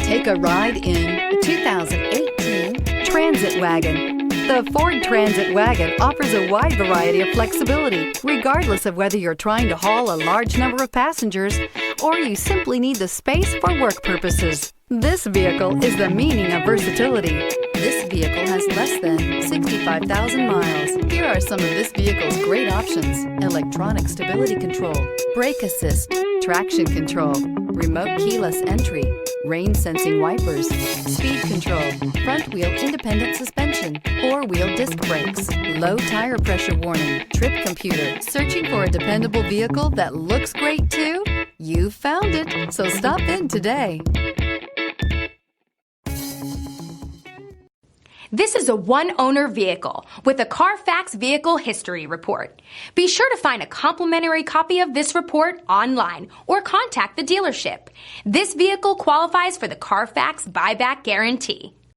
Take a ride in the 2018 Transit Wagon. The Ford Transit Wagon offers a wide variety of flexibility, regardless of whether you're trying to haul a large number of passengers or you simply need the space for work purposes. This vehicle is the meaning of versatility. This vehicle has less than 65,000 miles. Here are some of this vehicle's great options: electronic stability control, brake assist, traction control, remote keyless entry, rain sensing wipers, speed control, front wheel independent suspension, four-wheel disc brakes, low tire pressure warning, trip computer. Searching for a dependable vehicle that looks great too? You found it, so stop in today. This is a one-owner vehicle with a CARFAX Vehicle History Report. Be sure to find a complimentary copy of this report online or contact the dealership. This vehicle qualifies for the CARFAX Buyback Guarantee.